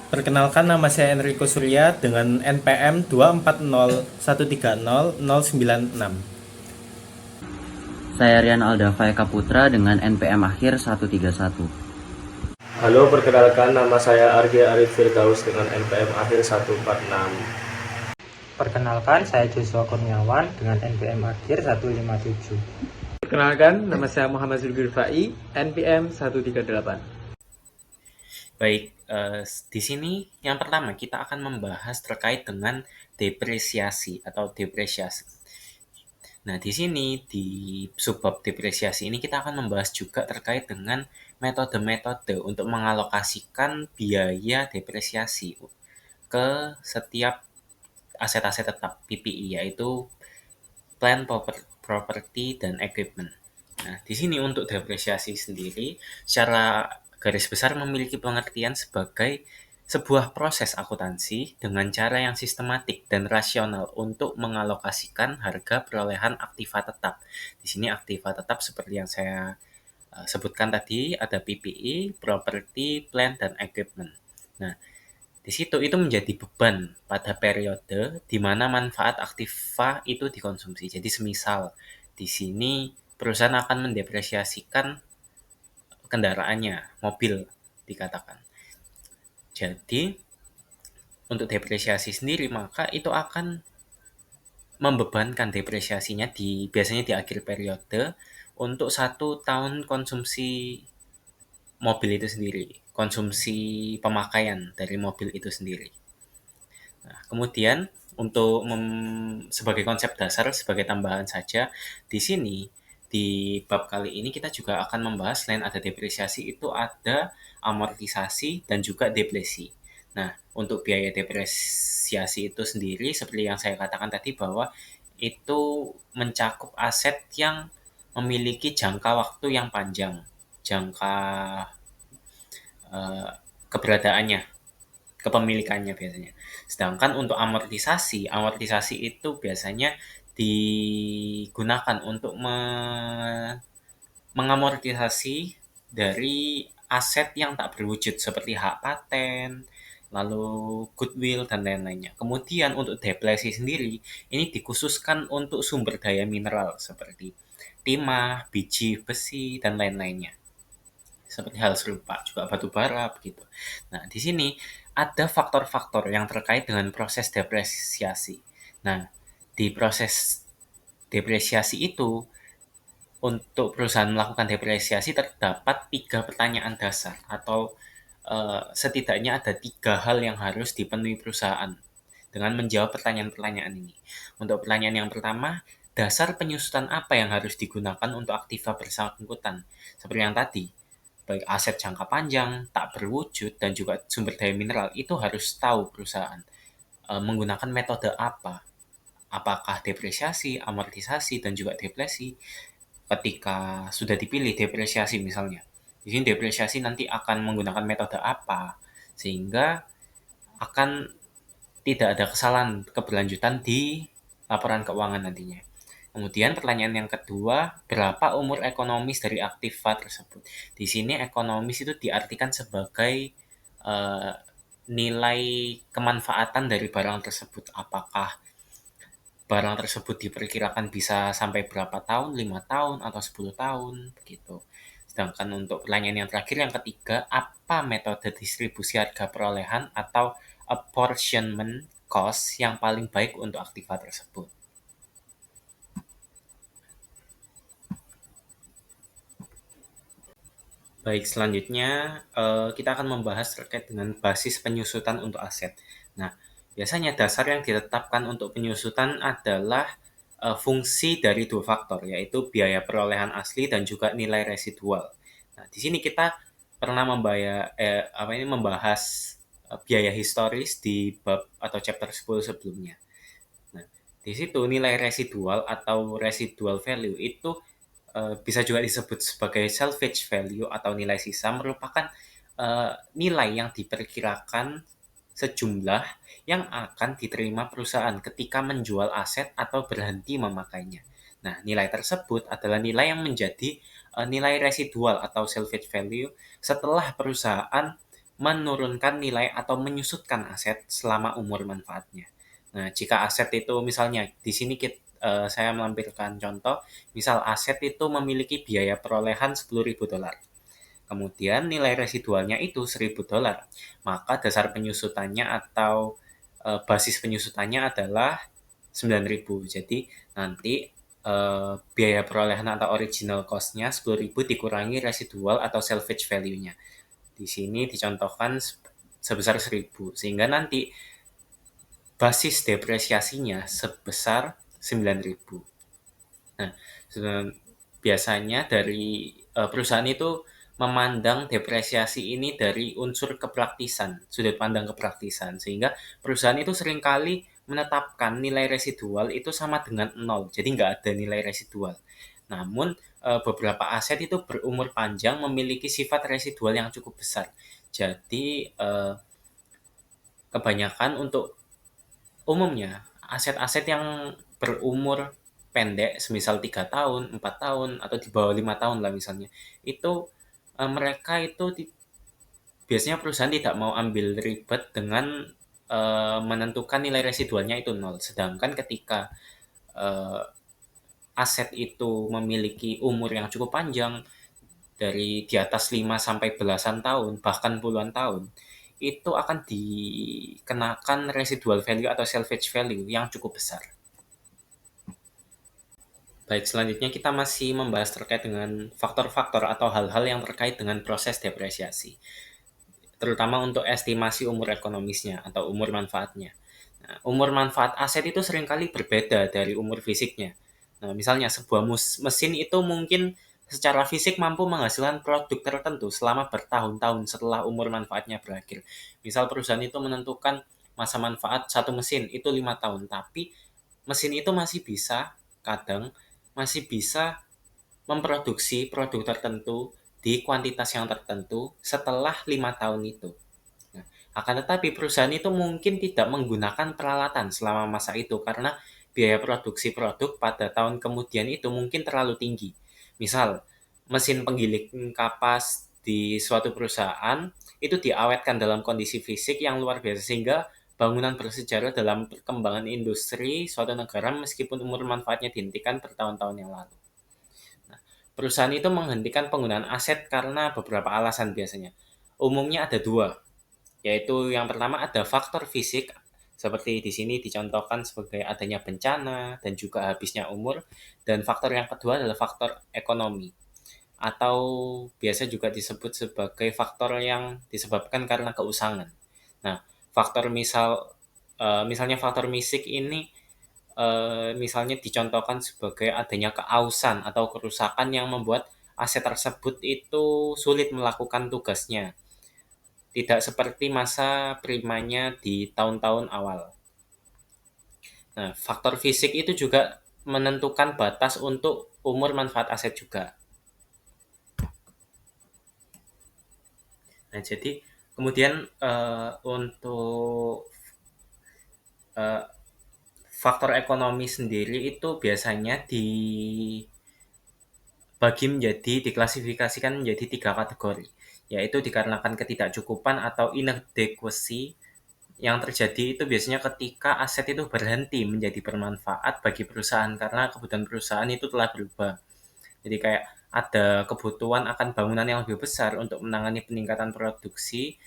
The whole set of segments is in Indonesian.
Perkenalkan, nama saya Enrico Surya dengan NPM 240130096. Saya Rian Aldava Eka Putra dengan NPM akhir 131. Halo, perkenalkan nama saya Argi Arif Firdaus dengan NPM akhir 146. Perkenalkan, saya Joshua Kurniawan dengan NPM akhir 157. Perkenalkan, nama saya Muhammad Zulkifli Fai, NPM 138. Baik, di sini yang pertama kita akan membahas terkait dengan depresiasi atau depresiasi. Nah, di sini di subbab depresiasi ini kita akan membahas juga terkait dengan metode-metode untuk mengalokasikan biaya depresiasi ke setiap aset-aset tetap PPI, yaitu plant property dan equipment. Nah, di sini untuk depresiasi sendiri secara garis besar memiliki pengertian sebagai sebuah proses akuntansi dengan cara yang sistematik dan rasional untuk mengalokasikan harga perolehan aktiva tetap. Di sini aktiva tetap seperti yang saya sebutkan tadi, ada PPE, property, plant, dan equipment. Nah, di situ itu menjadi beban pada periode di mana manfaat aktiva itu dikonsumsi. Jadi semisal di sini perusahaan akan mendepresiasikan kendaraannya, mobil dikatakan. Jadi untuk depresiasi sendiri maka itu akan membebankan depresiasinya biasanya di akhir periode untuk 1 tahun konsumsi mobil itu sendiri, konsumsi pemakaian dari mobil itu sendiri. Nah, kemudian untuk sebagai konsep dasar, sebagai tambahan saja, di sini di bab kali ini kita juga akan membahas selain ada depresiasi itu ada amortisasi dan juga depresi. Nah, untuk biaya depresiasi itu sendiri seperti yang saya katakan tadi bahwa itu mencakup aset yang memiliki jangka waktu yang panjang, jangka eh, keberadaannya, kepemilikannya biasanya. Sedangkan untuk amortisasi itu biasanya digunakan untuk mengamortisasi dari aset yang tak berwujud seperti hak paten, lalu goodwill dan lain-lainnya. Kemudian untuk depresi sendiri, ini dikhususkan untuk sumber daya mineral seperti timah, biji, besi, dan lain-lainnya. Seperti hal serupa juga batu bara begitu. Nah, di sini ada faktor-faktor yang terkait dengan proses depresiasi. Nah, di proses depresiasi itu untuk perusahaan melakukan depresiasi terdapat 3 pertanyaan dasar atau setidaknya ada 3 hal yang harus dipenuhi perusahaan dengan menjawab pertanyaan-pertanyaan ini. Untuk pertanyaan yang pertama, dasar penyusutan apa yang harus digunakan untuk aktiva bersangkutan? Seperti yang tadi, baik aset jangka panjang, tak berwujud, dan juga sumber daya mineral, itu harus tahu perusahaan menggunakan metode apa. Apakah depresiasi, amortisasi, dan juga depresi. Ketika sudah dipilih depresiasi misalnya, di sini depresiasi nanti akan menggunakan metode apa, sehingga akan tidak ada kesalahan keberlanjutan di laporan keuangan nantinya. Kemudian pertanyaan yang kedua, berapa umur ekonomis dari aktiva tersebut? Di sini ekonomis itu diartikan sebagai eh, nilai kemanfaatan dari barang tersebut. Apakah barang tersebut diperkirakan bisa sampai berapa tahun, 5 tahun atau 10 tahun, begitu. Sedangkan untuk pertanyaan yang terakhir, yang ketiga, apa metode distribusi harga perolehan atau apportionment cost yang paling baik untuk aktiva tersebut? Baik, selanjutnya kita akan membahas terkait dengan basis penyusutan untuk aset. Nah, biasanya dasar yang ditetapkan untuk penyusutan adalah fungsi dari 2 faktor, yaitu biaya perolehan asli dan juga nilai residual. Nah, di sini kita pernah membahas biaya historis di bab atau chapter 10 sebelumnya. Nah, di situ nilai residual atau residual value itu bisa juga disebut sebagai salvage value atau nilai sisa, merupakan nilai yang diperkirakan sejumlah yang akan diterima perusahaan ketika menjual aset atau berhenti memakainya. Nah, nilai tersebut adalah nilai yang menjadi nilai residual atau salvage value setelah perusahaan menurunkan nilai atau menyusutkan aset selama umur manfaatnya. Nah, jika aset itu misalnya di sini saya melampirkan contoh, misal aset itu memiliki biaya perolehan $10.000. Kemudian nilai residualnya itu $1.000, maka dasar penyusutannya atau basis penyusutannya adalah 9.000. Jadi nanti biaya perolehan atau original cost-nya 10.000 dikurangi residual atau salvage value-nya. Di sini dicontohkan sebesar 1.000, sehingga nanti basis depresiasinya sebesar 9.000. Nah, biasanya dari perusahaan itu memandang depresiasi ini dari unsur kepraktisan, sudut pandang kepraktisan, sehingga perusahaan itu seringkali menetapkan nilai residual itu sama dengan 0, jadi nggak ada nilai residual. Namun, beberapa aset itu berumur panjang memiliki sifat residual yang cukup besar. Jadi, kebanyakan untuk umumnya, aset-aset yang berumur pendek, semisal 3 tahun, 4 tahun, atau di bawah 5 tahun lah misalnya, itu mereka itu biasanya perusahaan tidak mau ambil ribet dengan menentukan nilai residualnya itu 0. Sedangkan ketika aset itu memiliki umur yang cukup panjang, dari di atas 5 sampai belasan tahun, bahkan puluhan tahun, itu akan dikenakan residual value atau salvage value yang cukup besar. Baik, selanjutnya kita masih membahas terkait dengan faktor-faktor atau hal-hal yang terkait dengan proses depresiasi, terutama untuk estimasi umur ekonomisnya atau umur manfaatnya. Nah, umur manfaat aset itu seringkali berbeda dari umur fisiknya. Nah, misalnya sebuah mesin itu mungkin secara fisik mampu menghasilkan produk tertentu selama bertahun-tahun setelah umur manfaatnya berakhir. Misal perusahaan itu menentukan masa manfaat satu mesin itu 5 tahun, tapi mesin itu kadang masih bisa memproduksi produk tertentu di kuantitas yang tertentu setelah 5 tahun itu. Nah, akan tetapi perusahaan itu mungkin tidak menggunakan peralatan selama masa itu karena biaya produksi produk pada tahun kemudian itu mungkin terlalu tinggi. Misal, mesin penggiling kapas di suatu perusahaan itu diawetkan dalam kondisi fisik yang luar biasa, sehingga bangunan bersejarah dalam perkembangan industri suatu negara meskipun umur manfaatnya dihentikan bertahun-tahun yang lalu. Nah, perusahaan itu menghentikan penggunaan aset karena beberapa alasan biasanya. Umumnya ada dua, yaitu yang pertama ada faktor fisik, seperti di sini dicontohkan sebagai adanya bencana dan juga habisnya umur, dan faktor yang kedua adalah faktor ekonomi, atau biasa juga disebut sebagai faktor yang disebabkan karena keusangan. Nah, misalnya faktor fisik ini misalnya dicontohkan sebagai adanya keausan atau kerusakan yang membuat aset tersebut itu sulit melakukan tugasnya, tidak seperti masa primanya di tahun-tahun awal. Nah, faktor fisik itu juga menentukan batas untuk umur manfaat aset juga. Nah, jadi kemudian untuk faktor ekonomi sendiri itu biasanya diklasifikasikan menjadi 3 kategori, yaitu dikarenakan ketidakcukupan atau inadequacy yang terjadi itu biasanya ketika aset itu berhenti menjadi bermanfaat bagi perusahaan karena kebutuhan perusahaan itu telah berubah. Jadi kayak ada kebutuhan akan bangunan yang lebih besar untuk menangani peningkatan produksi,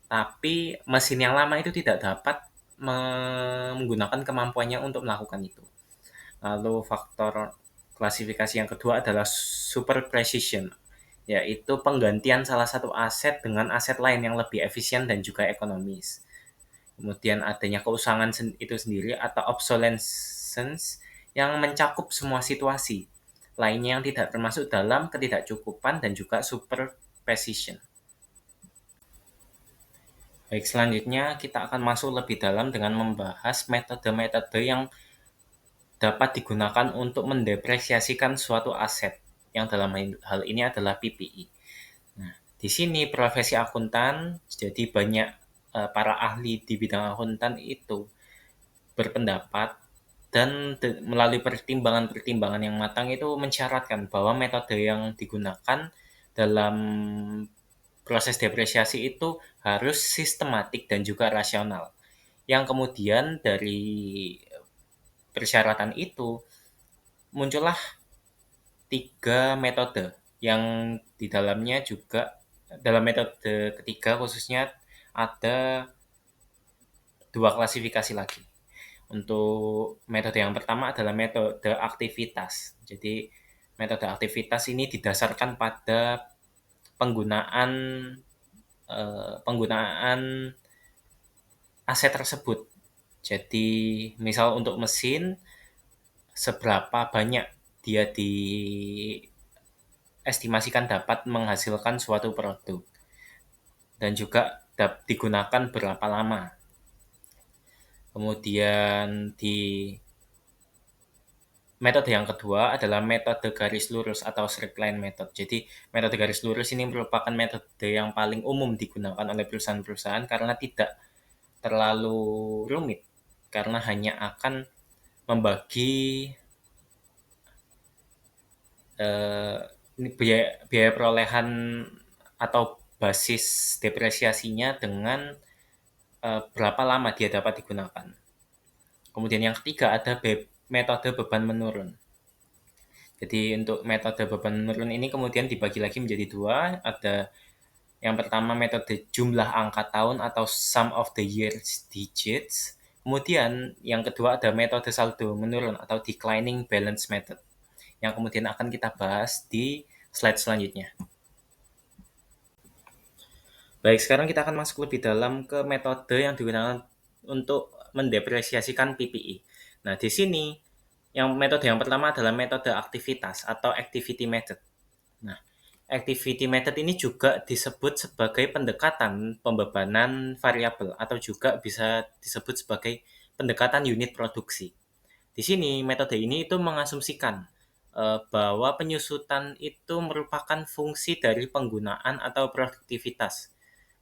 tapi mesin yang lama itu tidak dapat menggunakan kemampuannya untuk melakukan itu. Lalu faktor klasifikasi yang kedua adalah super precision, yaitu penggantian salah satu aset dengan aset lain yang lebih efisien dan juga ekonomis. Kemudian adanya keusangan itu sendiri atau obsolescence yang mencakup semua situasi lainnya yang tidak termasuk dalam ketidakcukupan dan juga super precision. Baik, selanjutnya kita akan masuk lebih dalam dengan membahas metode-metode yang dapat digunakan untuk mendepresiasikan suatu aset, yang dalam hal ini adalah PPI. Nah, di sini profesi akuntan, jadi banyak para ahli di bidang akuntan itu berpendapat dan melalui pertimbangan-pertimbangan yang matang itu mensyaratkan bahwa metode yang digunakan dalam proses depresiasi itu harus sistematik dan juga rasional. Yang kemudian dari persyaratan itu muncullah 3 metode yang di dalamnya juga dalam metode ketiga khususnya ada 2 klasifikasi lagi. Untuk metode yang pertama adalah metode aktivitas. Jadi metode aktivitas ini didasarkan pada penggunaan penggunaan aset tersebut. Jadi misal untuk mesin seberapa banyak dia diestimasikan dapat menghasilkan suatu produk dan juga digunakan berapa lama. Kemudian di metode yang kedua adalah metode garis lurus atau straight line method. Jadi metode garis lurus ini merupakan metode yang paling umum digunakan oleh perusahaan-perusahaan karena tidak terlalu rumit, karena hanya akan membagi biaya perolehan atau basis depresiasinya dengan berapa lama dia dapat digunakan. Kemudian yang ketiga ada metode beban menurun. Jadi untuk metode beban menurun ini kemudian dibagi lagi menjadi 2. Ada yang pertama metode jumlah angka tahun atau sum of the years digits. Kemudian yang kedua ada metode saldo menurun atau declining balance method, yang kemudian akan kita bahas di slide selanjutnya. Baik, sekarang kita akan masuk lebih dalam ke metode yang digunakan untuk mendepresiasikan PPI. Nah, di sini metode yang pertama adalah metode aktivitas atau activity method. Nah, activity method ini juga disebut sebagai pendekatan pembebanan variabel atau juga bisa disebut sebagai pendekatan unit produksi. Di sini metode ini itu mengasumsikan bahwa penyusutan itu merupakan fungsi dari penggunaan atau produktivitas,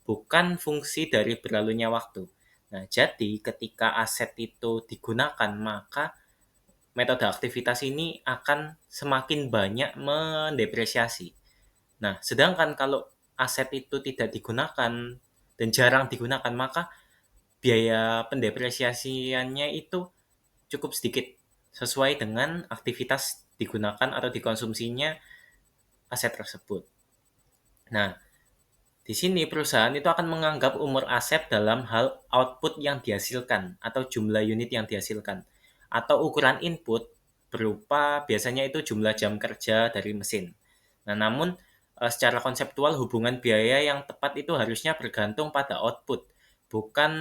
bukan fungsi dari berlalunya waktu. Nah, jadi ketika aset itu digunakan, maka metode aktivitas ini akan semakin banyak mendepresiasi. Nah, sedangkan kalau aset itu tidak digunakan dan jarang digunakan, maka biaya pendepresiasiannya itu cukup sedikit sesuai dengan aktivitas digunakan atau dikonsumsinya aset tersebut. Nah, di sini perusahaan itu akan menganggap umur aset dalam hal output yang dihasilkan atau jumlah unit yang dihasilkan, atau ukuran input berupa biasanya itu jumlah jam kerja dari mesin. Nah, namun secara konseptual hubungan biaya yang tepat itu harusnya bergantung pada output, bukan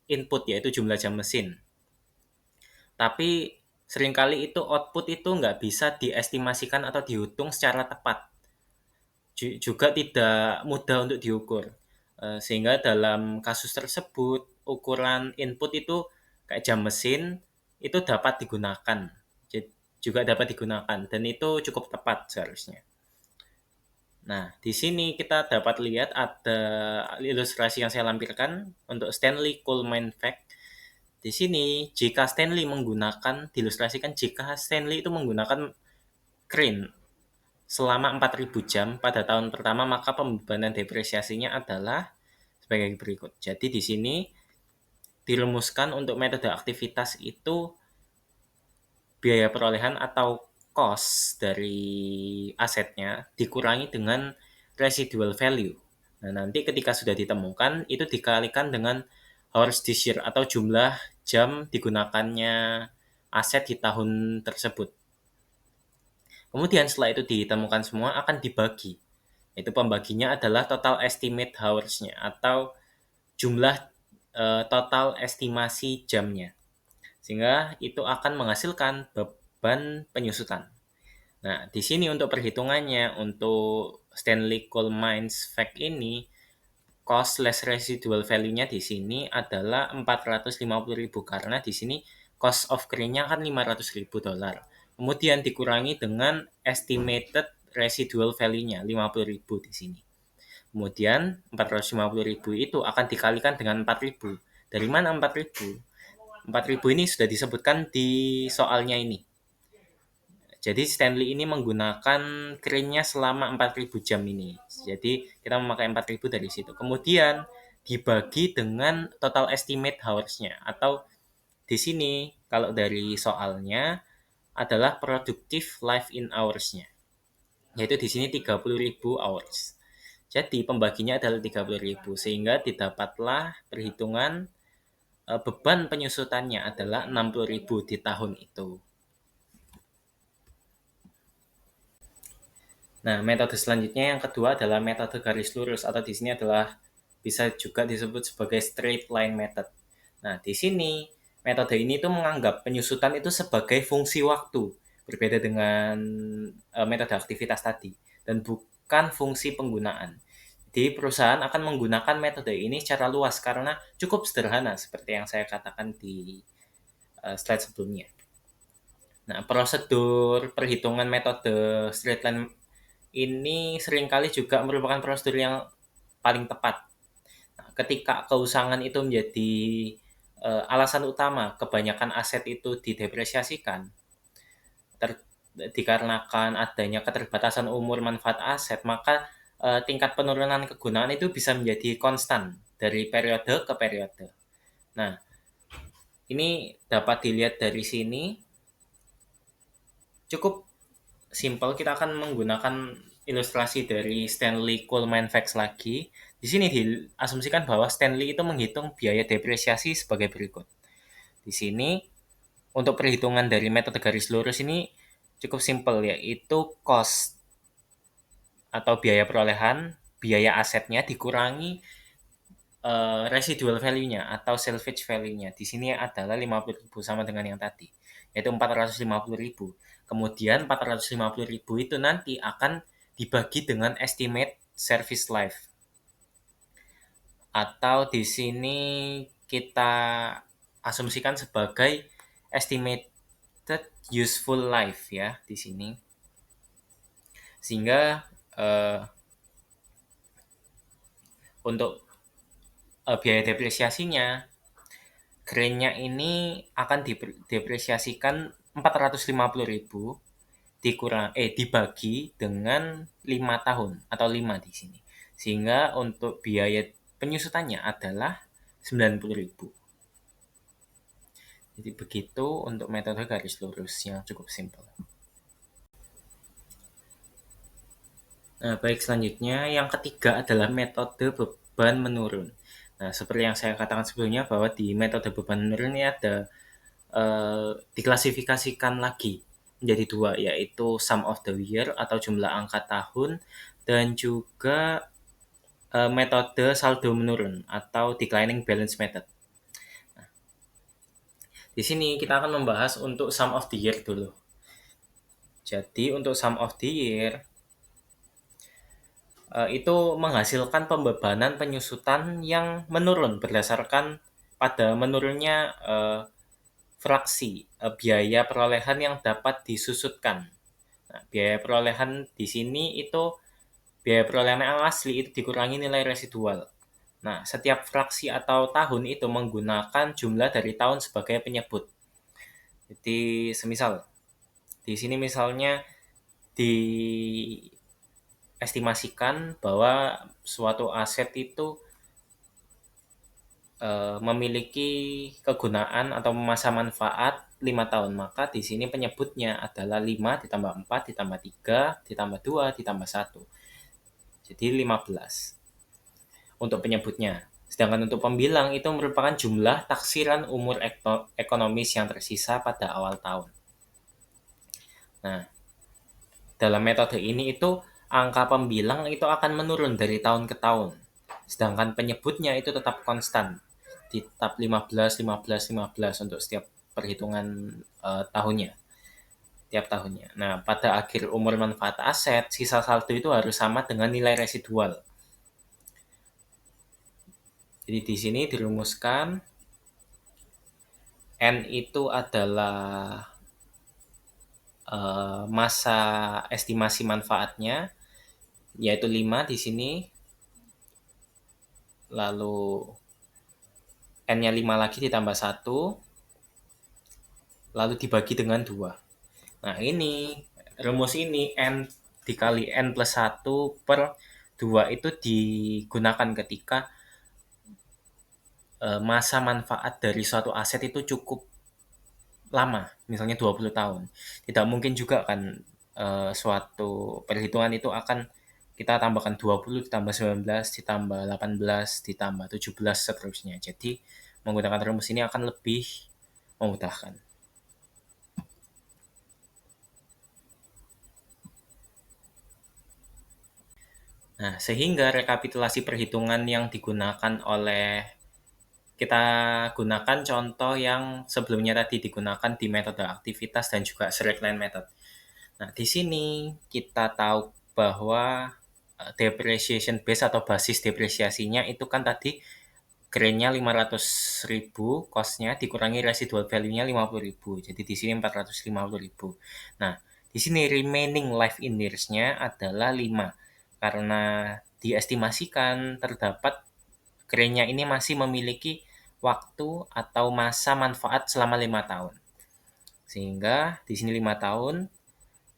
input yaitu jumlah jam mesin. Tapi seringkali itu output itu nggak bisa diestimasikan atau dihitung secara tepat. Juga tidak mudah untuk diukur. Sehingga dalam kasus tersebut, ukuran input itu kayak jam mesin itu dapat digunakan. Juga dapat digunakan dan itu cukup tepat seharusnya. Nah, di sini kita dapat lihat ada ilustrasi yang saya lampirkan untuk Stanley Coleman Fact. Di sini, jika Stanley diilustrasikan jika Stanley itu menggunakan crane selama 4.000 jam pada tahun pertama, maka pembebanan depresiasinya adalah sebagai berikut. Jadi di sini dirumuskan untuk metode aktivitas itu biaya perolehan atau cost dari asetnya dikurangi dengan residual value. Nah, nanti ketika sudah ditemukan, itu dikalikan dengan hours this year atau jumlah jam digunakannya aset di tahun tersebut. Kemudian setelah itu ditemukan semua akan dibagi. Itu pembaginya adalah total estimate hours-nya atau jumlah total estimasi jamnya. Sehingga itu akan menghasilkan beban penyusutan. Nah, di sini untuk perhitungannya untuk Stanley Coleman Fact ini cost less residual value-nya di sini adalah 450.000 karena di sini cost of crane-nya kan $500.000. Kemudian dikurangi dengan estimated residual value-nya 50.000 di sini. Kemudian 450.000 itu akan dikalikan dengan 4.000. Dari mana 4.000? 4.000 ini sudah disebutkan di soalnya ini. Jadi Stanley ini menggunakan kerennya selama 4.000 jam ini. Jadi kita memakai 4.000 dari situ. Kemudian dibagi dengan total estimate hours-nya, atau di sini kalau dari soalnya adalah productive life in hours-nya. Yaitu di sini 30.000 hours. Jadi pembaginya adalah 30.000 sehingga didapatlah perhitungan beban penyusutannya adalah 60.000 di tahun itu. Nah, metode selanjutnya yang kedua adalah metode garis lurus, atau di sini adalah bisa juga disebut sebagai straight line method. Nah, di sini metode ini tuh menganggap penyusutan itu sebagai fungsi waktu, berbeda dengan metode aktivitas tadi, dan bukan fungsi penggunaan. Jadi perusahaan akan menggunakan metode ini secara luas karena cukup sederhana seperti yang saya katakan di slide sebelumnya. Nah, prosedur perhitungan metode straight line ini seringkali juga merupakan prosedur yang paling tepat. Nah, ketika keusangan itu menjadi alasan utama kebanyakan aset itu didepresiasikan, dikarenakan adanya keterbatasan umur manfaat aset, maka tingkat penurunan kegunaan itu bisa menjadi konstan dari periode ke periode. Nah, ini dapat dilihat dari sini. Cukup simpel, kita akan menggunakan ilustrasi dari Stanley Coleman Facts lagi. Di sini diasumsikan bahwa Stanley itu menghitung biaya depresiasi sebagai berikut. Di sini untuk perhitungan dari metode garis lurus ini cukup simpel, yaitu cost atau biaya perolehan, biaya asetnya dikurangi residual value-nya atau salvage value-nya. Di sini adalah 50.000 sama dengan yang tadi, yaitu 450.000. Kemudian 450.000 itu nanti akan dibagi dengan estimate service life. Atau di sini kita asumsikan sebagai estimated useful life ya di sini. Sehingga untuk biaya depresiasinya, grainnya ini akan didepresiasikan 450.000 dibagi dengan 5 tahun atau 5 di sini. Sehingga untuk biaya penyusutannya adalah 90.000. Jadi begitu untuk metode garis lurus yang cukup simpel. Nah, baik, selanjutnya yang ketiga adalah metode beban menurun. Nah, seperti yang saya katakan sebelumnya bahwa di metode beban menurun ini ada diklasifikasikan lagi menjadi dua, yaitu sum of the year atau jumlah angka tahun, dan juga metode saldo menurun atau declining balance method. Nah, di sini kita akan membahas untuk sum of the year dulu. Jadi untuk sum of the year itu menghasilkan pembebanan penyusutan yang menurun berdasarkan pada menurunnya fraksi biaya perolehan yang dapat disusutkan. Nah, biaya perolehan di sini itu biaya perolehan yang asli itu dikurangi nilai residual. Nah, setiap fraksi atau tahun itu menggunakan jumlah dari tahun sebagai penyebut. Jadi semisal di sini misalnya estimasikan bahwa suatu aset itu memiliki kegunaan atau masa manfaat 5 tahun, maka di sini penyebutnya adalah 5 ditambah 4 ditambah 3 ditambah 2 ditambah 1. Jadi 15 untuk penyebutnya. Sedangkan untuk pembilang itu merupakan jumlah taksiran umur ekonomis yang tersisa pada awal tahun. Nah, dalam metode ini itu angka pembilang itu akan menurun dari tahun ke tahun. Sedangkan penyebutnya itu tetap konstan. Tetap 15, 15, 15 untuk setiap perhitungan tahunnya. Tiap tahunnya. Nah, pada akhir umur manfaat aset, sisa saldo itu harus sama dengan nilai residual. Jadi di sini dirumuskan N itu adalah masa estimasi manfaatnya, yaitu 5 di sini. Lalu N-nya 5 lagi ditambah 1, lalu dibagi dengan 2. Nah, ini rumus ini N dikali N plus 1 per 2 itu digunakan ketika masa manfaat dari suatu aset itu cukup lama, misalnya 20 tahun. Tidak mungkin juga kan suatu perhitungan itu akan kita tambahkan 20 ditambah 19 ditambah 18 ditambah 17 seterusnya. Jadi menggunakan rumus ini akan lebih memudahkan. Nah, sehingga rekapitulasi perhitungan yang digunakan oleh kita gunakan contoh yang sebelumnya tadi digunakan di metode aktivitas dan juga straight line method. Nah, di sini kita tahu bahwa depreciation base atau basis depresiasinya itu kan tadi grain-nya 500.000, cost-nya dikurangi residual value-nya 50.000. Jadi di sini 450.000. Nah, di sini remaining life in years-nya adalah 5. Karena diestimasikan terdapat grain-nya ini masih memiliki waktu atau masa manfaat selama 5 tahun. Sehingga di sini 5 tahun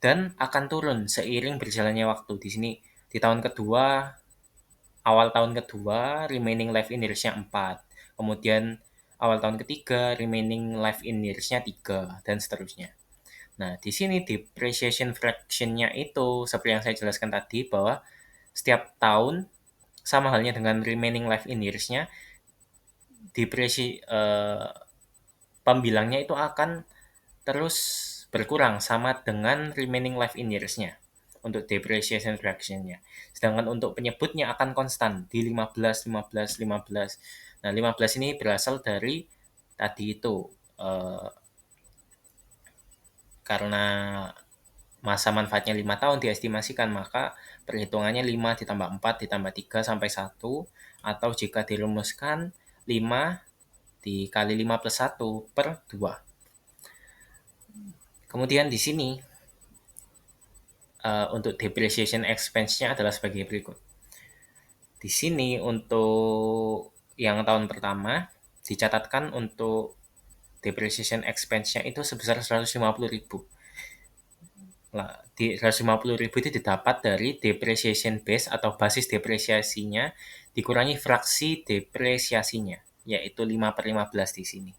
dan akan turun seiring berjalannya waktu. Di sini di tahun kedua, awal tahun kedua remaining life in years-nya 4. Kemudian awal tahun ketiga remaining life in years-nya 3 dan seterusnya. Nah, di sini depreciation fraction-nya itu seperti yang saya jelaskan tadi bahwa setiap tahun sama halnya dengan remaining life in years-nya pembilangnya itu akan terus berkurang sama dengan remaining life in years-nya untuk depreciation fraction-nya. Sedangkan untuk penyebutnya akan konstan di 15, 15, 15. Nah, 15 ini berasal dari tadi itu karena masa manfaatnya 5 tahun diestimasikan, maka perhitungannya 5 ditambah 4 ditambah 3 sampai 1, atau jika dirumuskan 5 dikali 5 plus 1 per 2. Kemudian di sini untuk depreciation expense-nya adalah sebagai berikut. Di sini untuk yang tahun pertama dicatatkan untuk depreciation expense-nya itu sebesar 150.000. Nah, di 150.000 itu didapat dari depreciation base atau basis depresiasinya dikurangi fraksi depresiasinya, yaitu 5 per 15 di sini.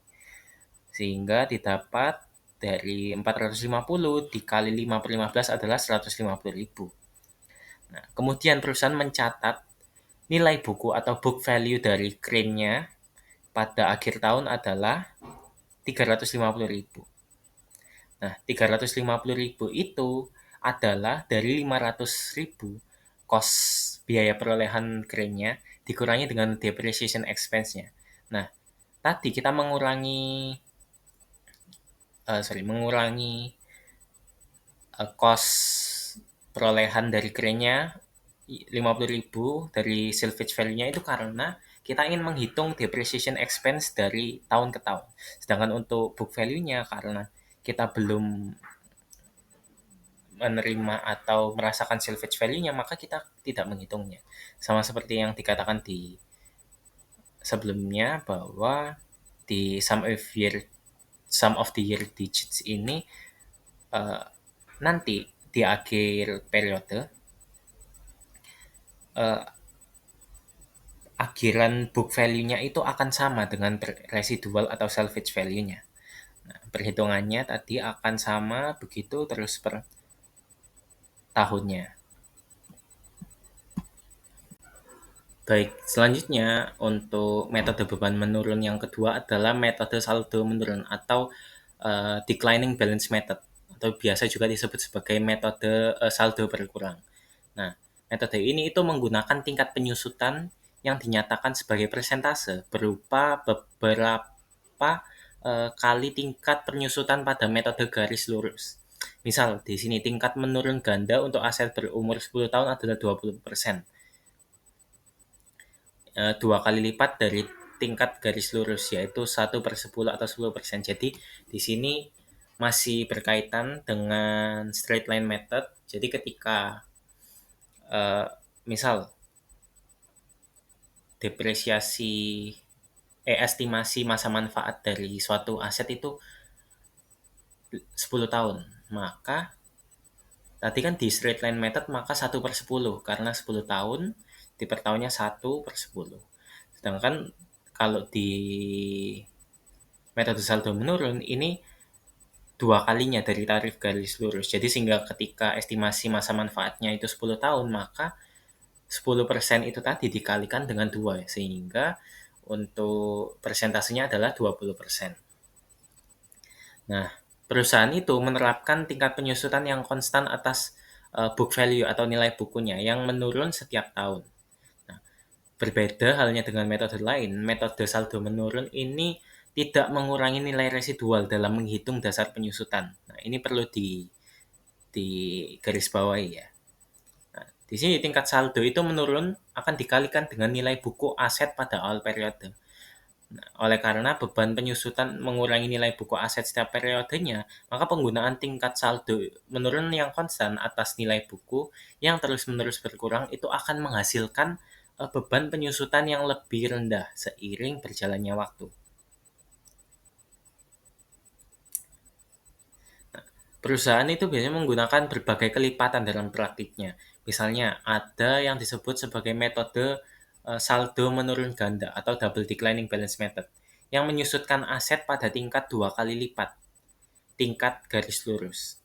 Sehingga didapat dari 450 dikali 5 per 15 adalah 150.000. Nah, kemudian perusahaan mencatat nilai buku atau book value dari grain-nya pada akhir tahun adalah 350.000. Nah, 350.000 itu adalah dari 500.000 cost biaya perolehan grain-nya dikurangi dengan depreciation expense-nya. Nah, tadi kita mengurangi cost perolehan dari grain-nya 50.000 dari salvage value-nya itu karena kita ingin menghitung depreciation expense dari tahun ke tahun. Sedangkan untuk book value-nya karena kita belum menerima atau merasakan salvage value-nya, maka kita tidak menghitungnya. Sama seperti yang dikatakan di sebelumnya bahwa di sum of the year digits ini nanti di akhir periode akhiran book value-nya itu akan sama dengan residual atau salvage value-nya. Nah, perhitungannya tadi akan sama begitu terus per tahunnya. Baik, selanjutnya untuk metode beban menurun yang kedua adalah metode saldo menurun atau declining balance method, atau biasa juga disebut sebagai metode saldo berkurang. Nah, metode ini itu menggunakan tingkat penyusutan yang dinyatakan sebagai persentase berupa beberapa kali tingkat penyusutan pada metode garis lurus. Misal, di sini tingkat menurun ganda untuk aset berumur 10 tahun adalah 20%. 2 kali lipat dari tingkat garis lurus, yaitu 1/10 atau 10%. Jadi, di sini masih berkaitan dengan straight line method. Jadi, ketika misal estimasi masa manfaat dari suatu aset itu 10 tahun, maka Tadi kan di straight line method maka 1/10 karena 10 tahun di per tahunnya 1/10. Sedangkan kalau di metode saldo menurun ini 2 kalinya dari tarif garis lurus. Jadi sehingga ketika estimasi masa manfaatnya itu 10 tahun, maka 10% itu tadi dikalikan dengan 2, sehingga untuk persentasenya adalah 20%. Nah, perusahaan itu menerapkan tingkat penyusutan yang konstan atas book value atau nilai bukunya yang menurun setiap tahun. Nah, berbeda halnya dengan metode lain, metode saldo menurun ini tidak mengurangi nilai residual dalam menghitung dasar penyusutan. Nah, ini perlu di garis bawahi ya. Nah, di sini tingkat saldo itu menurun akan dikalikan dengan nilai buku aset pada awal periode. Nah, oleh karena beban penyusutan mengurangi nilai buku aset setiap periodenya, maka penggunaan tingkat saldo menurun yang konstan atas nilai buku yang terus-menerus berkurang itu akan menghasilkan beban penyusutan yang lebih rendah seiring berjalannya waktu. Perusahaan itu biasanya menggunakan berbagai kelipatan dalam praktiknya. Misalnya, ada yang disebut sebagai metode saldo menurun ganda atau double declining balance method yang menyusutkan aset pada tingkat 2 kali lipat tingkat garis lurus.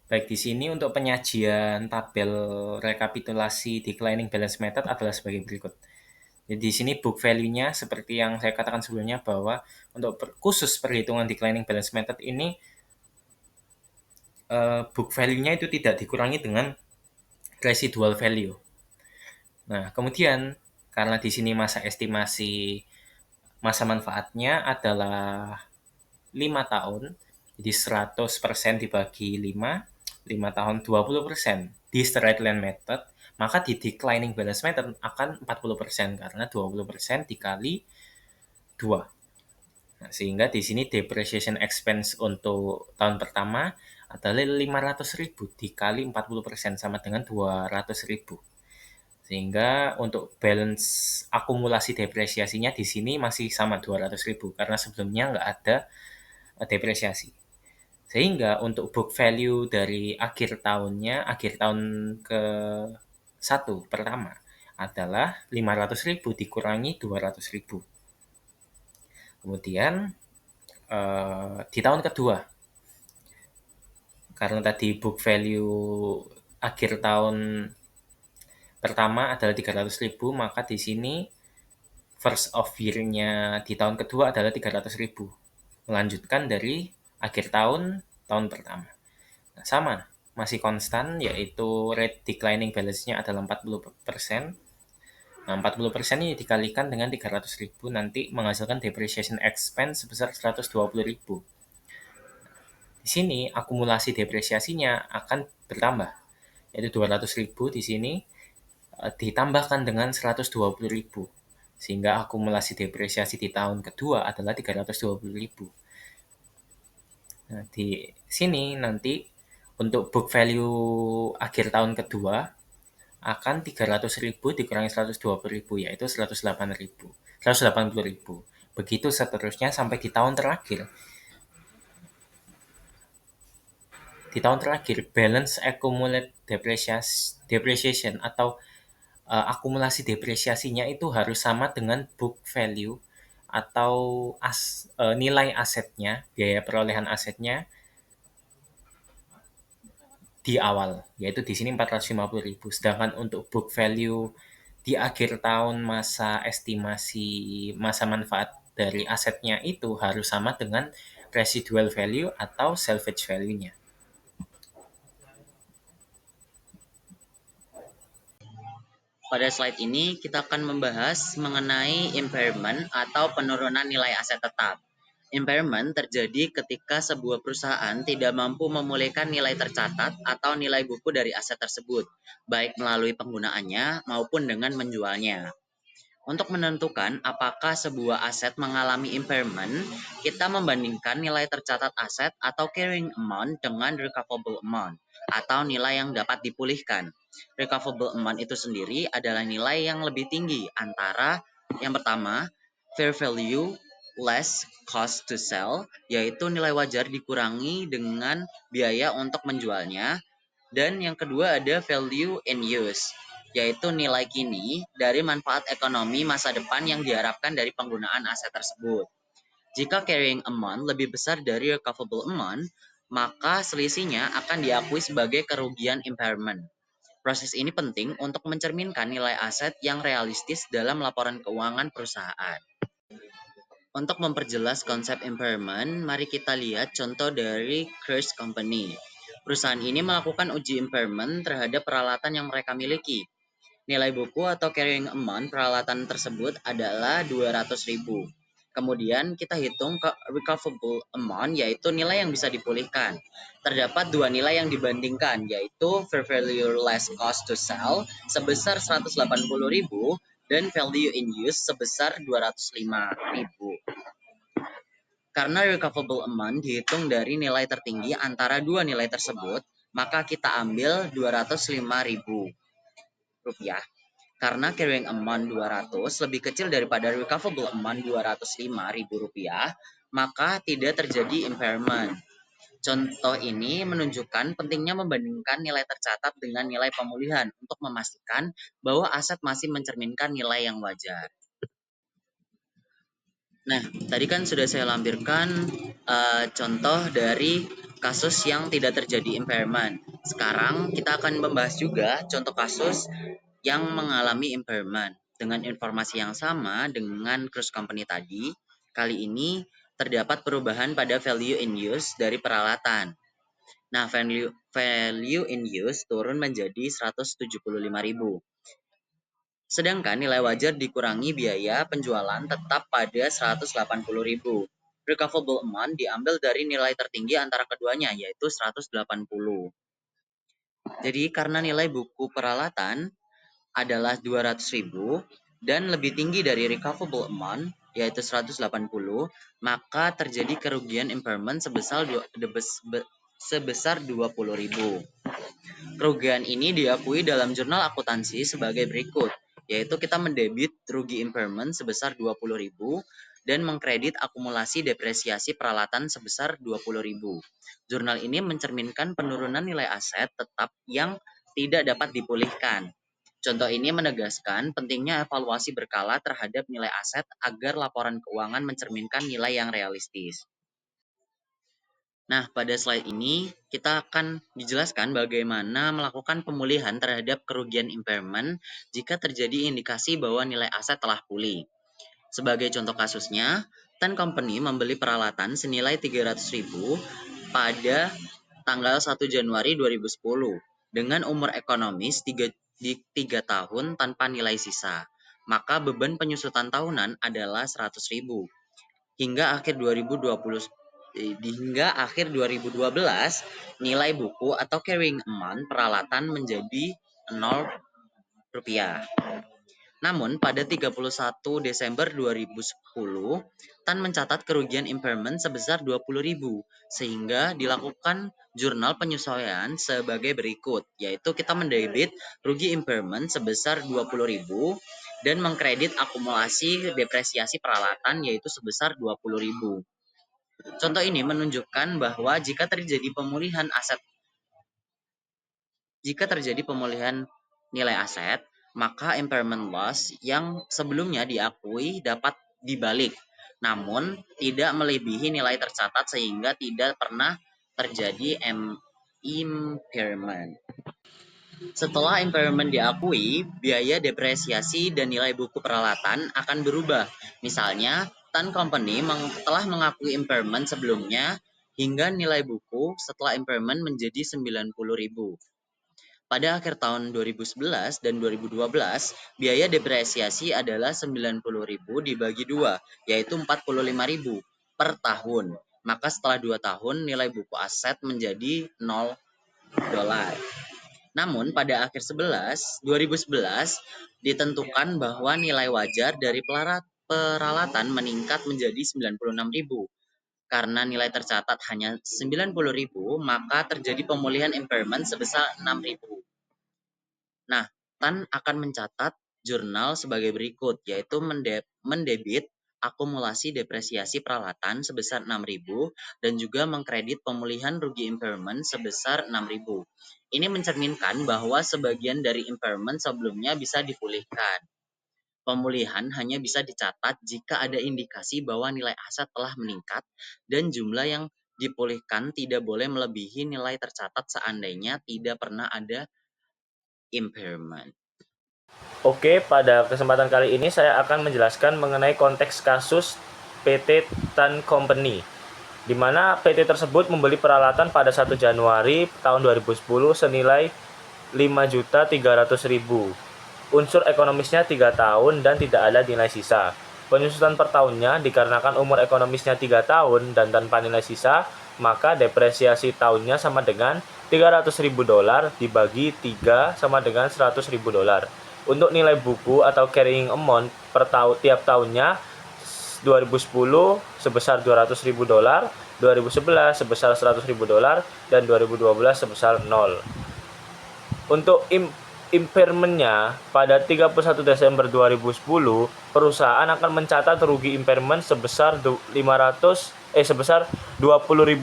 Baik, di sini untuk penyajian tabel rekapitulasi declining balance method adalah sebagai berikut. Jadi di sini book value-nya seperti yang saya katakan sebelumnya bahwa untuk khusus perhitungan declining balance method ini book value-nya itu tidak dikurangi dengan residual value. Nah, kemudian karena di sini masa estimasi masa manfaatnya adalah 5 tahun, jadi 100% dibagi 5 tahun 20% di straight line method, maka di declining balance method akan 40% karena 20% dikali 2. Nah, sehingga di sini depreciation expense untuk tahun pertama adalah 500.000 dikali 40% sama dengan 200.000. Sehingga untuk balance akumulasi depresiasinya di sini masih sama 200.000 karena sebelumnya nggak ada depresiasi. Sehingga untuk book value dari akhir tahun ke 1 pertama adalah 500.000 dikurangi 200.000. Kemudian di tahun kedua, karena tadi book value akhir tahun pertama adalah 300.000, maka di sini first of year-nya di tahun kedua adalah 300.000. Melanjutkan dari akhir tahun pertama. Nah, sama, masih konstan, yaitu rate declining balance-nya adalah 40%. Nah, 40% ini dikalikan dengan 300.000 nanti menghasilkan depreciation expense sebesar 120.000. Di sini akumulasi depresiasinya akan bertambah, yaitu 200.000 di sini ditambahkan dengan 120.000. Sehingga akumulasi depresiasi di tahun kedua adalah 320.000. Nah, di sini nanti untuk book value akhir tahun kedua akan 300.000 dikurangi 120.000 yaitu 180.000. Begitu seterusnya sampai di tahun terakhir. Di tahun terakhir balance accumulated depreciation atau akumulasi depresiasinya itu harus sama dengan book value atau nilai asetnya, biaya perolehan asetnya di awal, yaitu di sini 450.000. Sedangkan untuk book value di akhir tahun masa estimasi masa manfaat dari asetnya itu harus sama dengan residual value atau salvage value-nya. Pada slide ini kita akan membahas mengenai impairment atau penurunan nilai aset tetap. Impairment terjadi ketika sebuah perusahaan tidak mampu memulihkan nilai tercatat atau nilai buku dari aset tersebut, baik melalui penggunaannya maupun dengan menjualnya. Untuk menentukan apakah sebuah aset mengalami impairment, kita membandingkan nilai tercatat aset atau carrying amount dengan recoverable amount atau nilai yang dapat dipulihkan. Recoverable amount itu sendiri adalah nilai yang lebih tinggi antara yang pertama, fair value less cost to sell, yaitu nilai wajar dikurangi dengan biaya untuk menjualnya. Dan yang kedua ada value in use, yaitu nilai kini dari manfaat ekonomi masa depan yang diharapkan dari penggunaan aset tersebut. Jika carrying amount lebih besar dari recoverable amount, maka selisihnya akan diakui sebagai kerugian impairment. Proses ini penting untuk mencerminkan nilai aset yang realistis dalam laporan keuangan perusahaan. Untuk memperjelas konsep impairment, mari kita lihat contoh dari Cruise Company. Perusahaan ini melakukan uji impairment terhadap peralatan yang mereka miliki. Nilai buku atau carrying amount peralatan tersebut adalah 200.000. Kemudian kita hitung ke recoverable amount, yaitu nilai yang bisa dipulihkan. Terdapat dua nilai yang dibandingkan, yaitu fair value less cost to sell sebesar 180.000 dan value in use sebesar 205.000. Karena recoverable amount dihitung dari nilai tertinggi antara dua nilai tersebut, maka kita ambil 205.000 rupiah. Karena carrying amount 200 lebih kecil daripada recoverable amount 205.000 rupiah, maka tidak terjadi impairment. Contoh ini menunjukkan pentingnya membandingkan nilai tercatat dengan nilai pemulihan untuk memastikan bahwa aset masih mencerminkan nilai yang wajar. Nah, tadi kan sudah saya lampirkan contoh dari kasus yang tidak terjadi impairment. Sekarang kita akan membahas juga contoh kasus yang mengalami impairment. Dengan informasi yang sama dengan Cruise Company tadi, kali ini terdapat perubahan pada value in use dari peralatan. Nah, value in use turun menjadi 175.000. Sedangkan nilai wajar dikurangi biaya penjualan tetap pada 180.000. Recoverable amount diambil dari nilai tertinggi antara keduanya, yaitu 180. Jadi karena nilai buku peralatan adalah 200.000 dan lebih tinggi dari recoverable amount, yaitu 180, maka terjadi kerugian impairment sebesar 20.000. Kerugian ini diakui dalam jurnal akuntansi sebagai berikut, yaitu kita mendebit rugi impairment sebesar 20.000 dan mengkredit akumulasi depresiasi peralatan sebesar 20.000. Jurnal ini mencerminkan penurunan nilai aset tetap yang tidak dapat dipulihkan. Contoh ini menegaskan pentingnya evaluasi berkala terhadap nilai aset agar laporan keuangan mencerminkan nilai yang realistis. Nah, pada slide ini kita akan dijelaskan bagaimana melakukan pemulihan terhadap kerugian impairment jika terjadi indikasi bahwa nilai aset telah pulih. Sebagai contoh kasusnya, Ten Company membeli peralatan senilai 300.000 pada tanggal 1 Januari 2010 dengan umur ekonomis 3 tahun tanpa nilai sisa. Maka beban penyusutan tahunan adalah 100.000. Hingga akhir 2012, nilai buku atau carrying amount peralatan menjadi 0 rupiah. Namun, pada 31 Desember 2010, Tan mencatat kerugian impairment sebesar 20.000, sehingga dilakukan jurnal penyesuaian sebagai berikut, yaitu kita mendebit rugi impairment sebesar 20.000 dan mengkredit akumulasi depresiasi peralatan yaitu sebesar 20.000. Contoh ini menunjukkan bahwa jika terjadi pemulihan nilai aset, maka impairment loss yang sebelumnya diakui dapat dibalik, namun tidak melebihi nilai tercatat sehingga tidak pernah terjadi impairment. Setelah impairment diakui, biaya depresiasi dan nilai buku peralatan akan berubah. Misalnya, Tan Company telah mengakui impairment sebelumnya hingga nilai buku setelah impairment menjadi 90.000. Pada akhir tahun 2011 dan 2012, biaya depresiasi adalah 90.000 dibagi 2, yaitu 45.000 per tahun. Maka setelah 2 tahun, nilai buku aset menjadi $0. Namun pada akhir 2011 ditentukan bahwa nilai wajar dari peralatan meningkat menjadi 96.000. Karena nilai tercatat hanya 90.000, maka terjadi pemulihan impairment sebesar 6.000. Nah, Tan akan mencatat jurnal sebagai berikut, yaitu mendebit akumulasi depresiasi peralatan sebesar 6.000 dan juga mengkredit pemulihan rugi impairment sebesar 6.000. Ini mencerminkan bahwa sebagian dari impairment sebelumnya bisa dipulihkan. Pemulihan hanya bisa dicatat jika ada indikasi bahwa nilai aset telah meningkat dan jumlah yang dipulihkan tidak boleh melebihi nilai tercatat seandainya tidak pernah ada impairment. Oke, pada kesempatan kali ini saya akan menjelaskan mengenai konteks kasus PT Tan Company, di mana PT tersebut membeli peralatan pada 1 Januari tahun 2010 senilai 5.300.000. Unsur ekonomisnya 3 tahun dan tidak ada nilai sisa. Penyusutan per tahunnya dikarenakan umur ekonomisnya 3 tahun dan tanpa nilai sisa, maka depresiasi tahunnya sama dengan $300.000 dibagi 3 sama dengan $100.000. Untuk nilai buku atau carrying amount per tiap tahunnya 2010 sebesar $200.000, 2011 sebesar $100.000, dan 2012 sebesar 0. Untuk impairment-nya pada 31 Desember 2010, perusahaan akan mencatat rugi impairment sebesar sebesar $20.000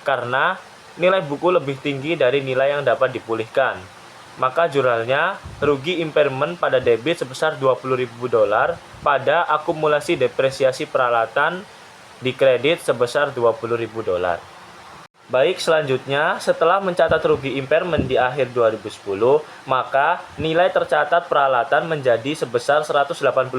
karena nilai buku lebih tinggi dari nilai yang dapat dipulihkan. Maka jurnalnya rugi impairment pada debit sebesar $20.000 pada akumulasi depresiasi peralatan di kredit sebesar $20.000. Baik, selanjutnya setelah mencatat rugi impairment di akhir 2010, maka nilai tercatat peralatan menjadi sebesar $180.000.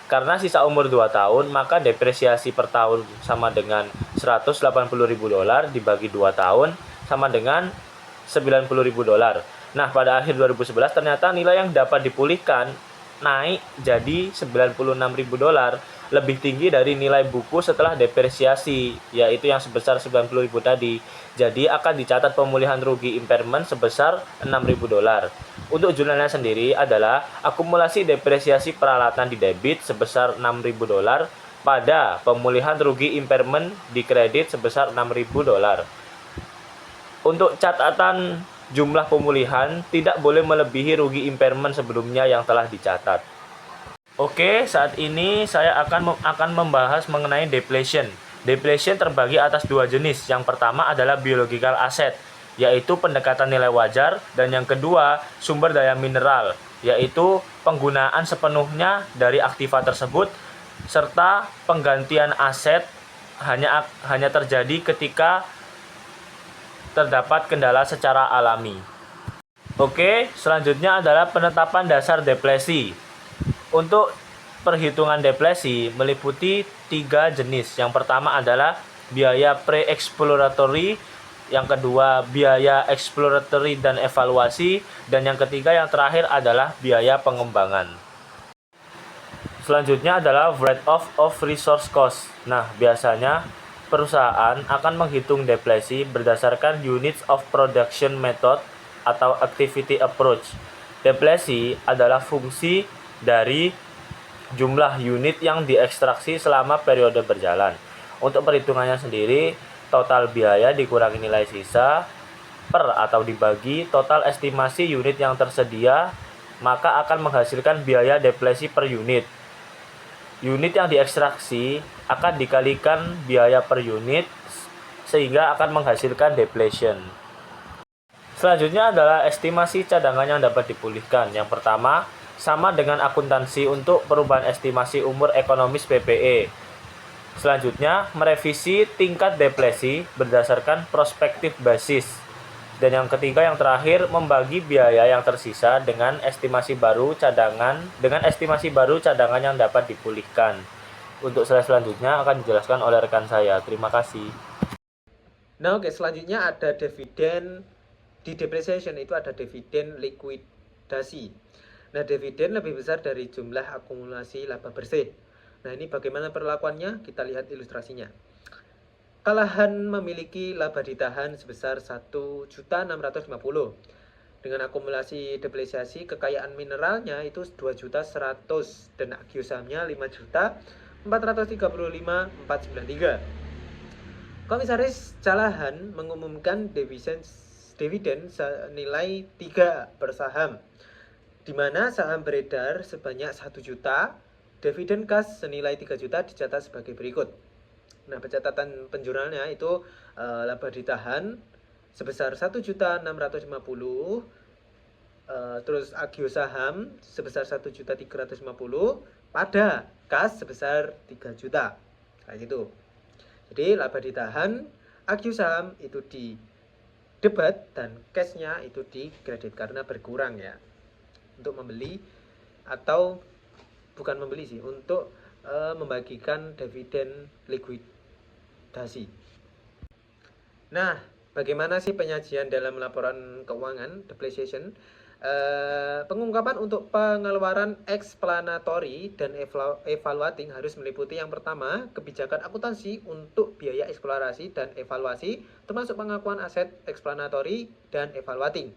Karena sisa umur 2 tahun, maka depresiasi per tahun sama dengan $180.000 dibagi 2 tahun sama dengan $90.000. Nah, pada akhir 2011 ternyata nilai yang dapat dipulihkan naik jadi $96.000, lebih tinggi dari nilai buku setelah depresiasi, yaitu yang sebesar $90.000 tadi. Jadi akan dicatat pemulihan rugi impairment sebesar $6.000. Untuk jurnalnya sendiri adalah akumulasi depresiasi peralatan di debit sebesar $6.000 pada pemulihan rugi impairment di kredit sebesar $6.000. Untuk catatan jumlah pemulihan tidak boleh melebihi rugi impairment sebelumnya yang telah dicatat. Oke, saat ini saya akan membahas mengenai depletion. Depletion terbagi atas 2 jenis. Yang pertama adalah biological asset, yaitu pendekatan nilai wajar, dan yang kedua sumber daya mineral, yaitu penggunaan sepenuhnya dari aktiva tersebut, serta penggantian aset hanya terjadi ketika terdapat kendala secara alami. Oke, selanjutnya adalah penetapan dasar depresi. Untuk perhitungan depresi meliputi 3 jenis. Yang pertama adalah biaya pre-exploratory, yang kedua biaya exploratory dan evaluasi, dan yang ketiga yang terakhir adalah biaya pengembangan. Selanjutnya adalah write-off of resource cost. Nah, biasanya perusahaan akan menghitung depresi berdasarkan units of production method atau activity approach. Depresi adalah fungsi dari jumlah unit yang diekstraksi selama periode berjalan. Untuk perhitungannya sendiri, total biaya dikurangi nilai sisa per atau dibagi total estimasi unit yang tersedia, maka akan menghasilkan biaya depresi per unit. Unit yang diekstraksi akan dikalikan biaya per unit sehingga akan menghasilkan depletion. Selanjutnya adalah estimasi cadangan yang dapat dipulihkan. Yang pertama, sama dengan akuntansi untuk perubahan estimasi umur ekonomis PPE. Selanjutnya, merevisi tingkat depresi berdasarkan prospektif basis. Dan yang ketiga, yang terakhir, membagi biaya yang tersisa dengan estimasi baru cadangan yang dapat dipulihkan. Untuk slide selanjutnya akan dijelaskan oleh rekan saya. Terima kasih. Nah, oke, selanjutnya ada dividen. Di depreciation itu ada dividen likuidasi. Nah, dividen lebih besar dari jumlah akumulasi laba bersih. Nah, ini bagaimana perlakuannya? Kita lihat ilustrasinya. Kalahan memiliki laba ditahan sebesar 1.650. Dengan akumulasi depresiasi, kekayaan mineralnya itu 2.100 dan agiosamnya 5.435.493. Komisaris Calahan mengumumkan dividen senilai 3 per saham, di mana saham beredar sebanyak 1 juta dividen kas senilai 3 juta dicatat sebagai berikut. Nah, pencatatan penjurnalnya itu laba ditahan sebesar 1.650.000, terus agio saham sebesar 1.350.000 pada kas sebesar 3 juta. Kayak gitu. Jadi laba ditahan, agio saham itu di debat dan cashnya itu di kredit karena berkurang ya. Untuk membeli atau bukan membeli sih, untuk membagikan dividen likuidasi. Nah, bagaimana sih penyajian dalam laporan keuangan depreciation? Pengungkapan untuk pengeluaran explanatory dan evaluating harus meliputi yang pertama, kebijakan akuntansi untuk biaya eksplorasi dan evaluasi, termasuk pengakuan aset explanatory dan evaluating.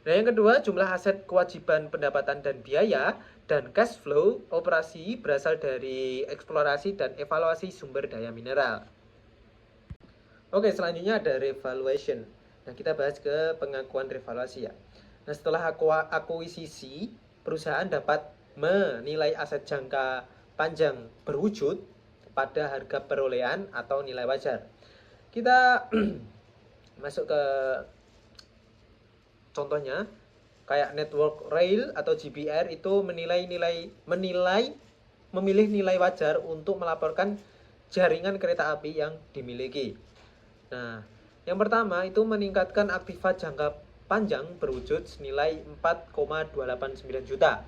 Nah, yang kedua, jumlah aset kewajiban pendapatan dan biaya dan cash flow operasi berasal dari eksplorasi dan evaluasi sumber daya mineral. Oke, selanjutnya ada revaluation. Nah, kita bahas ke pengakuan revaluasi ya. Nah, setelah akuisisi, perusahaan dapat menilai aset jangka panjang berwujud pada harga perolehan atau nilai wajar. Kita masuk ke contohnya, kayak Network Rail atau GBR itu memilih nilai wajar untuk melaporkan jaringan kereta api yang dimiliki. Nah, yang pertama itu meningkatkan aktiva jangka panjang berwujud senilai 4,289 juta.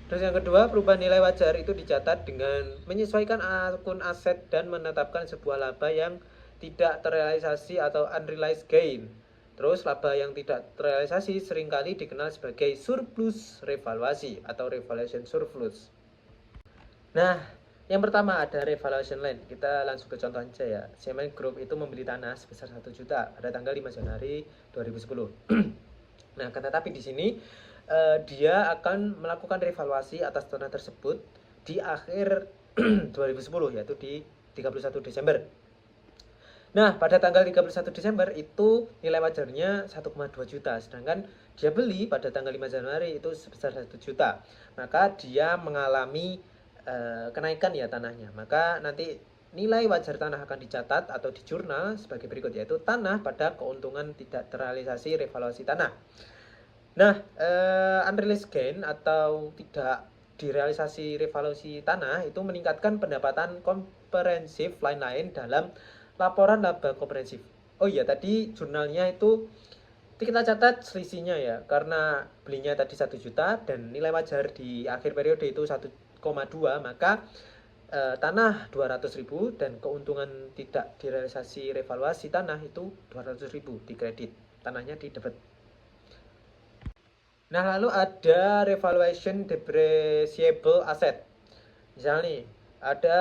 Terus yang kedua, perubahan nilai wajar itu dicatat dengan menyesuaikan akun aset dan menetapkan sebuah laba yang tidak terrealisasi atau unrealized gain. Terus laba yang tidak terrealisasi seringkali dikenal sebagai surplus revaluasi atau revaluation surplus. Nah, yang pertama ada revaluation land. Kita langsung ke contoh aja ya. Semen Group itu membeli tanah sebesar 1 juta pada tanggal 5 Januari 2010. Nah, tetapi di sini dia akan melakukan revaluasi atas tanah tersebut di akhir 2010, yaitu di 31 Desember. Nah, pada tanggal 31 Desember itu nilai wajarnya 1,2 juta, sedangkan dia beli pada tanggal 5 Januari itu sebesar 1 juta. Maka dia mengalami kenaikan ya tanahnya. Maka nanti nilai wajar tanah akan dicatat atau di jurnal sebagai berikut, yaitu tanah pada keuntungan tidak terrealisasi revaluasi tanah. Nah, unrealized gain atau tidak direalisasi revaluasi tanah itu meningkatkan pendapatan komprehensif lain-lain dalam laporan laba komprehensif. Oh iya, tadi jurnalnya itu kita catat selisihnya ya, karena belinya tadi 1 juta dan nilai wajar di akhir periode itu 1,2, maka tanah 200.000 dan keuntungan tidak direalisasi revaluasi tanah itu 200.000 di kredit, tanahnya di debit. Nah, lalu ada revaluation depreciable asset. Misalnya nih, ada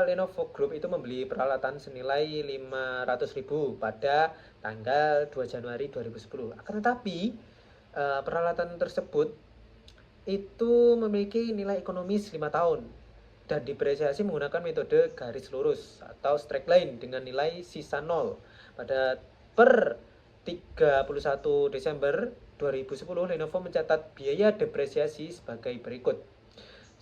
Lenovo Group itu membeli peralatan senilai 500.000 pada tanggal 2 Januari 2010. Akan tetapi peralatan tersebut itu memiliki nilai ekonomis 5 tahun dan depresiasi menggunakan metode garis lurus atau straight line dengan nilai sisa 0. Pada per 31 Desember 2010 Lenovo mencatat biaya depresiasi sebagai berikut.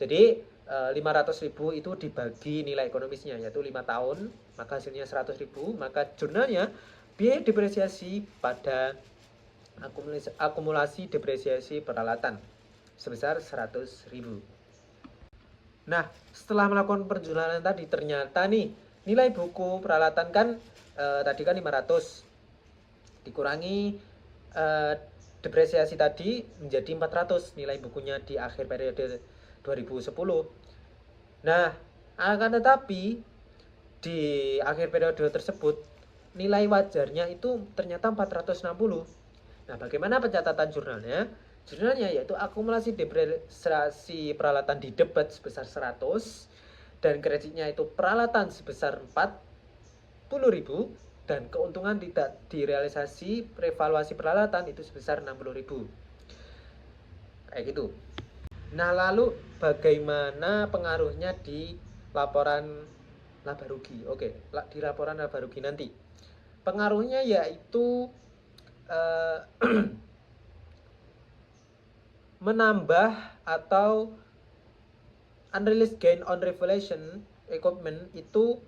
Jadi 500.000 itu dibagi nilai ekonomisnya, yaitu 5 tahun, maka hasilnya 100.000, maka jurnalnya biaya depresiasi pada akumulasi depresiasi peralatan sebesar 100.000. Nah, setelah melakukan penjurnalan tadi, ternyata nih nilai buku peralatan kan tadi kan 500 dikurangi depresiasi tadi menjadi 400 nilai bukunya di akhir periode 2010. Nah, akan tetapi di akhir periode tersebut nilai wajarnya itu ternyata 460. Nah, bagaimana pencatatan jurnalnya? Jurnalnya yaitu akumulasi depresiasi peralatan di debit sebesar 100 dan kreditnya itu peralatan sebesar 40.000 dan keuntungan tidak direalisasi revaluasi peralatan itu sebesar 60.000. Kayak gitu. Nah, lalu bagaimana pengaruhnya di laporan laba rugi? Oke, di laporan laba rugi nanti. Pengaruhnya yaitu menambah atau unrealized gain on revaluation equipment itu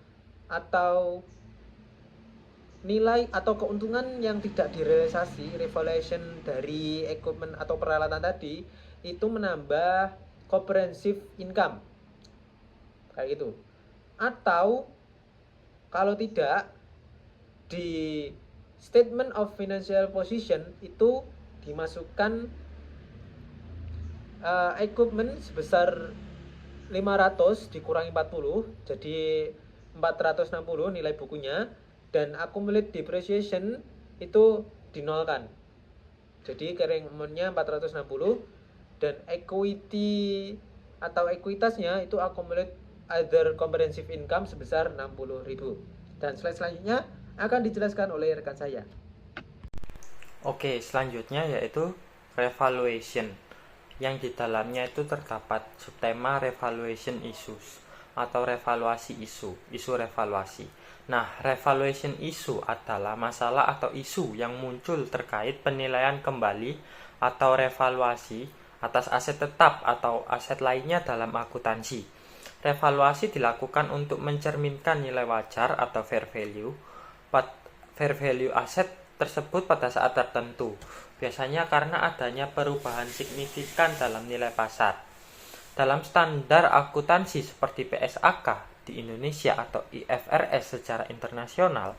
atau nilai atau keuntungan yang tidak direalisasi revaluation dari equipment atau peralatan tadi itu menambah comprehensive income kayak gitu. Atau kalau tidak, di statement of financial position itu dimasukkan equipment sebesar 500 dikurangi 40 jadi 460 nilai bukunya, dan accumulated depreciation itu dinolkan. Jadi carrying amount-nya 460 dan equity atau ekuitasnya itu accumulated other comprehensive income sebesar 60.000. Dan slide selanjutnya akan dijelaskan oleh rekan saya. Oke, selanjutnya yaitu revaluation, yang di dalamnya itu terdapat subtema revaluation issues atau revaluasi isu revaluasi. Nah, revaluation issue adalah masalah atau isu yang muncul terkait penilaian kembali atau revaluasi atas aset tetap atau aset lainnya dalam akuntansi. Revaluasi dilakukan untuk mencerminkan nilai wajar atau fair value aset tersebut pada saat tertentu, biasanya karena adanya perubahan signifikan dalam nilai pasar. Dalam standar akuntansi seperti PSAK di Indonesia atau IFRS secara internasional,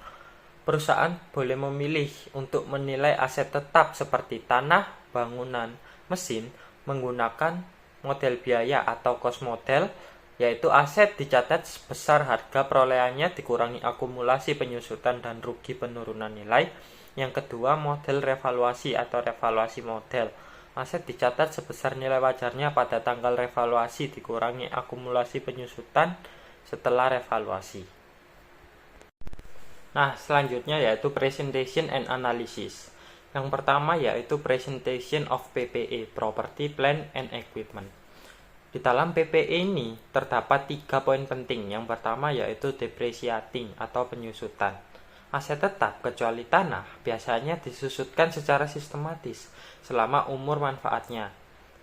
perusahaan boleh memilih untuk menilai aset tetap seperti tanah, bangunan, mesin menggunakan model biaya atau cost model, yaitu aset dicatat sebesar harga perolehannya dikurangi akumulasi penyusutan dan rugi penurunan nilai. Yang kedua, model revaluasi atau revaluasi model. Aset dicatat sebesar nilai wajarnya pada tanggal revaluasi dikurangi akumulasi penyusutan setelah revaluasi. Nah, selanjutnya yaitu presentation and analysis. Yang pertama yaitu presentation of PPE, Property, Plant and Equipment. Di dalam PPE ini terdapat 3 poin penting. Yang pertama yaitu depreciating atau penyusutan. Aset tetap kecuali tanah biasanya disusutkan secara sistematis selama umur manfaatnya.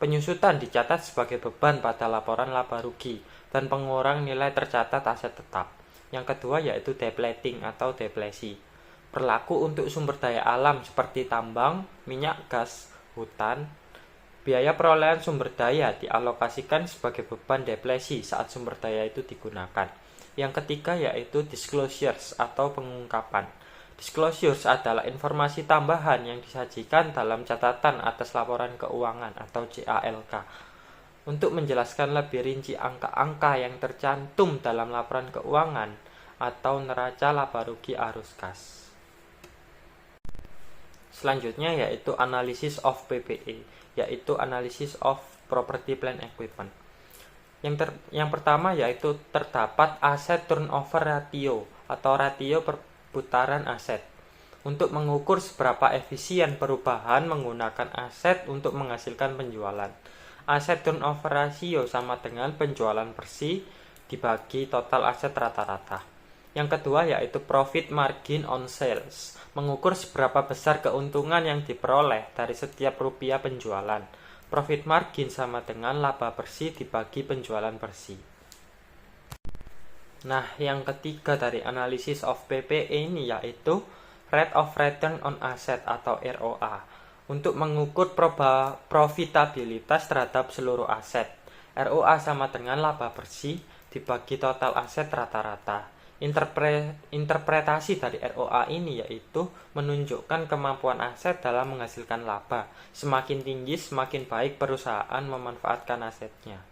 Penyusutan dicatat sebagai beban pada laporan laba rugi dan pengurang nilai tercatat aset tetap. Yang kedua yaitu depleting atau deplesi. Berlaku untuk sumber daya alam seperti tambang, minyak gas, hutan. Biaya perolehan sumber daya dialokasikan sebagai beban depresi saat sumber daya itu digunakan. Yang ketiga yaitu disclosures atau pengungkapan. Disclosures adalah informasi tambahan yang disajikan dalam catatan atas laporan keuangan atau CALK untuk menjelaskan lebih rinci angka-angka yang tercantum dalam laporan keuangan atau neraca laba rugi arus kas. Selanjutnya yaitu analysis of PPE, yaitu analysis of property plant equipment. Yang pertama yaitu terdapat aset turnover ratio atau ratio perputaran aset untuk mengukur seberapa efisien perubahan menggunakan aset untuk menghasilkan penjualan. Aset turnover ratio sama dengan penjualan bersih dibagi total aset rata-rata. Yang kedua yaitu profit margin on sales, mengukur seberapa besar keuntungan yang diperoleh dari setiap rupiah penjualan. Profit margin sama dengan laba bersih dibagi penjualan bersih. Nah, yang ketiga dari analisis of PPE ini yaitu rate of return on asset atau ROA untuk mengukur profitabilitas terhadap seluruh aset. ROA sama dengan laba bersih dibagi total aset rata-rata. Interpretasi dari ROA ini yaitu menunjukkan kemampuan aset dalam menghasilkan laba. Semakin tinggi, semakin baik perusahaan memanfaatkan asetnya.